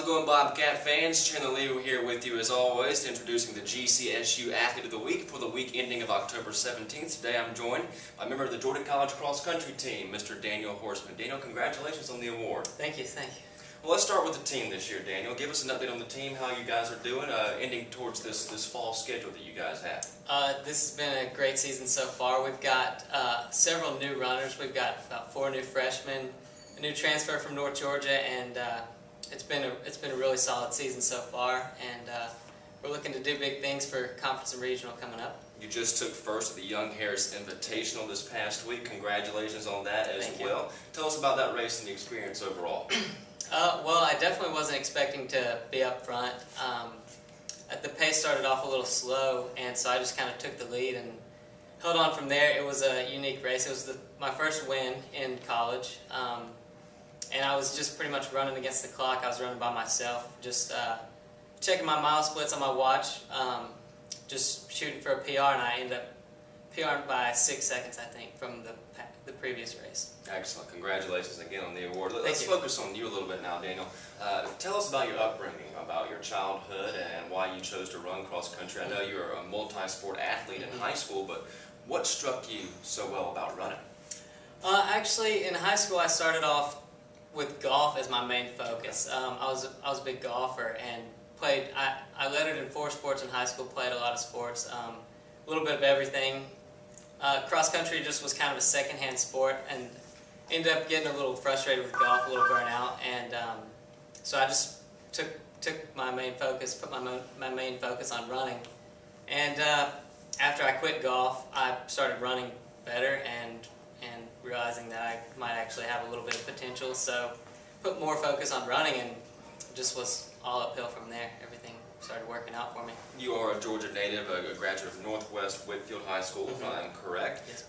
it going, Bobcat fans? Chandler Lee here with you as always, introducing the GCSU Athlete of the Week for the week ending of October 17th. Today I'm joined by a member of the Georgia College cross country team, Mr. Daniel Horseman. Daniel, congratulations on the award. Thank you, thank you. Well, let's start with the team this year, Daniel. Give us an update on the team, how you guys are doing, ending towards this fall schedule that you guys have. This has been a great season so far. We've got several new runners. We've got about 4 new freshmen, a new transfer from North Georgia, and it's been a really solid season so far. And we're looking to do big things for conference and regional coming up. You just took first at the Young Harris Invitational this past week. Congratulations on that as well. Tell us about that race and the experience overall. Well, I definitely wasn't expecting to be up front. The pace started off a little slow, and so I just kind of took the lead and held on from there. It was a unique race. It was my first win in college, and I was just pretty much running against the clock. I was running by myself, just checking my mile splits on my watch, just shooting for a PR, and I ended up PR'ing by 6 seconds, I think, from the previous race. Excellent. Congratulations again on the award. Let's focus on you a little bit now, Daniel. Tell us about your upbringing, about your childhood, and why you chose to run cross country. I know you're a multi-sport athlete in high school, but what struck you so well about running? Actually, in high school, I started off with golf as my main focus. I was a big golfer and played. I lettered in 4 sports in high school. Played a lot of sports, a little bit of everything. Cross country just was kind of a secondhand sport, and ended up getting a little frustrated with golf, a little burnout, and so I just took my main focus, put my main focus on running. And after I quit golf, I started running better and realizing that I might actually have a little bit of potential. So put more focus on running, and just was all uphill from there. Everything started working out for me. You are a Georgia native, a graduate of Northwest Whitfield High School, if I'm correct. Yes.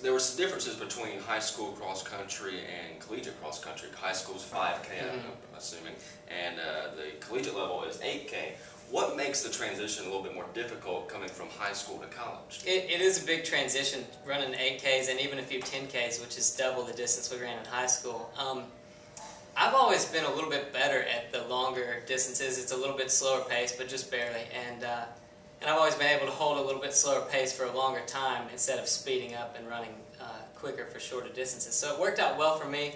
There were some differences between high school cross country and collegiate cross country. High school's 5K, I'm assuming, and the collegiate level is 8K. What makes the transition a little bit more difficult coming from high school to college? It is a big transition, running 8Ks and even a few 10Ks, which is double the distance we ran in high school. I've always been a little bit better at the longer distances. It's a little bit slower pace, but just barely. And I've always been able to hold a little bit slower pace for a longer time instead of speeding up and running quicker for shorter distances. So it worked out well for me.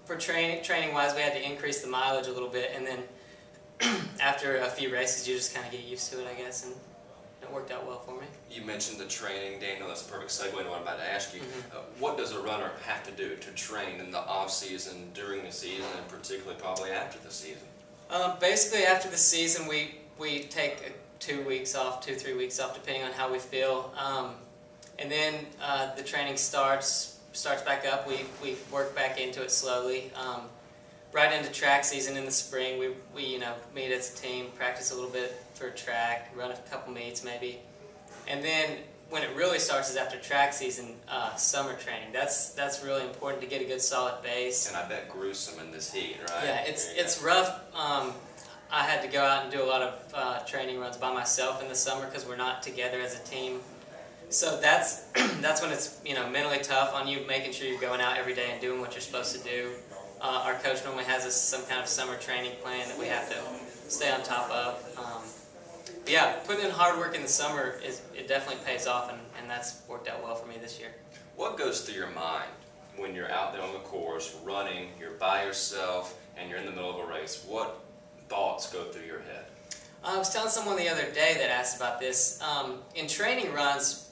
For training-wise, we had to increase the mileage a little bit, and then after a few races, you just kind of get used to it, I guess, and it worked out well for me. You mentioned the training, Daniel. That's a perfect segue into what I'm about to ask you. What does a runner have to do to train in the off-season, during the season, and particularly probably after the season? Basically, after the season, we take 2 weeks off, 2-3 weeks off, depending on how we feel, and then the training starts back up. We work back into it slowly. Right into track season in the spring, we meet as a team, practice a little bit for track, run a couple meets maybe, and then when it really starts is after track season, summer training. That's really important to get a good solid base. And I bet gruesome in this heat, right? Yeah, it's rough. I had to go out and do a lot of training runs by myself in the summer because we're not together as a team. So that's when it's mentally tough on you, making sure you're going out every day and doing what you're supposed to do. Our coach normally has some kind of summer training plan that we have to stay on top of. Yeah, putting in hard work in the summer, it definitely pays off, and that's worked out well for me this year. What goes through your mind when you're out there on the course, running, you're by yourself, and you're in the middle of a race? What thoughts go through your head? I was telling someone the other day that asked about this. In training runs,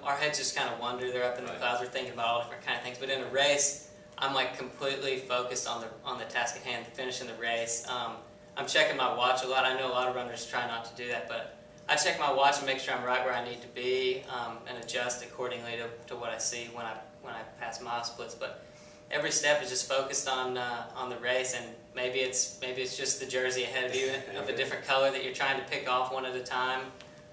our heads just kind of wander. They're up in the clouds. We're thinking about all different kind of things. But in a race, I'm like completely focused on the task at hand, finishing the race. I'm checking my watch a lot. I know a lot of runners try not to do that, but I check my watch and make sure I'm right where I need to be, and adjust accordingly to what I see when I pass mile splits. But every step is just focused on the race, and maybe it's just the jersey ahead of you of a different color that you're trying to pick off one at a time,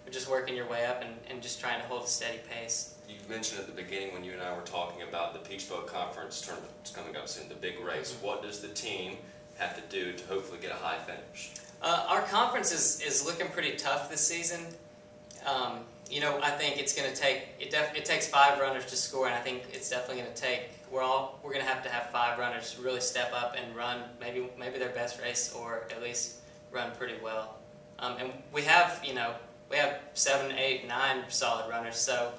or just working your way up and just trying to hold a steady pace. You mentioned at the beginning when you and I were talking about the Peach Bowl Conference tournament coming up soon, the big race. What does the team have to do to hopefully get a high finish? Our conference is looking pretty tough this season. I think it's going to take, it takes 5 runners to score, and I think it's definitely going to take we're going to have 5 runners really step up and run maybe their best race, or at least run pretty well. And we have 7, 8, 9 solid runners. So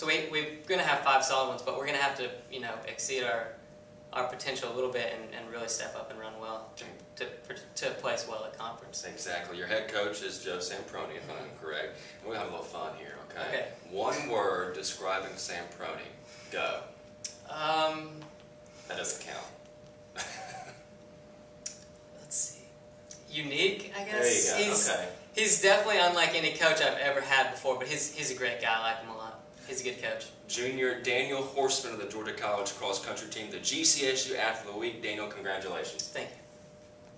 we're going to have 5 solid ones, but we're going to have to exceed our potential a little bit and really step up and run well to place well at conference. Exactly. Your head coach is Joe Samproni, if I'm correct. And we'll have a little fun here, okay? One word describing Samproni. Go. That doesn't count. Let's see. Unique, I guess. There you go. Okay. He's definitely unlike any coach I've ever had before, but he's a great guy. I like him a lot. He's a good coach. Junior Daniel Horseman of the Georgia College cross country team, the GCSU Athlete of the Week. Daniel, congratulations. Thank you.